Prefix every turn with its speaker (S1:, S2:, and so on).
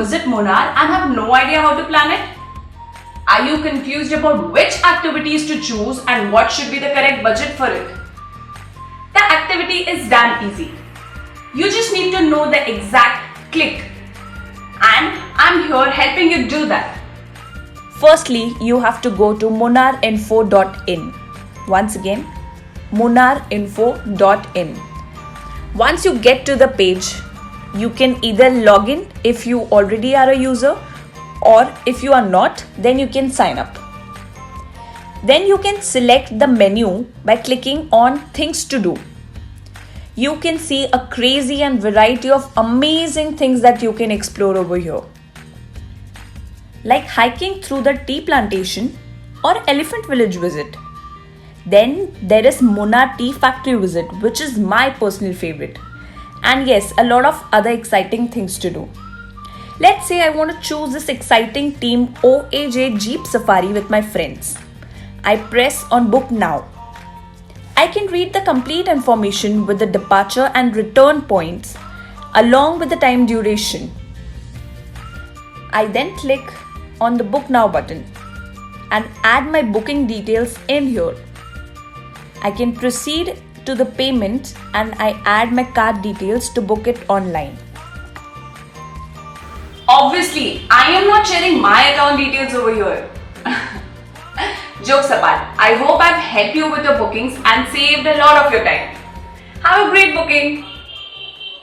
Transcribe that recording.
S1: visit Munnar and have no idea how to plan it? Are you confused about which activities to choose and what should be the correct budget for it? The activity is damn easy. You just need to know the exact click. And I'm here helping you do that.
S2: Firstly, you have to go to munnarinfo.in. Once again, munnarinfo.in. Once you get to the page, you can either log in if you already are a user, or if you are not, then you can sign up. Then you can select the menu by clicking on Things to Do. You can see a crazy and variety of amazing things that you can explore over here, like hiking through the tea plantation or elephant village visit. Then there is Munnar tea factory visit, which is my personal favorite. And yes, a lot of other exciting things to do. Let's say I want to choose this exciting team OAJ Jeep Safari with my friends. I press on Book Now. I can read the complete information with the departure and return points along with the time duration. I then click on the Book Now button and add my booking details in here. I can proceed to the payment and I add my card details to book it online.
S1: Obviously, I am not sharing my account details over here. Jokes apart, I hope I've helped you with your bookings and saved a lot of your time. Have a great booking.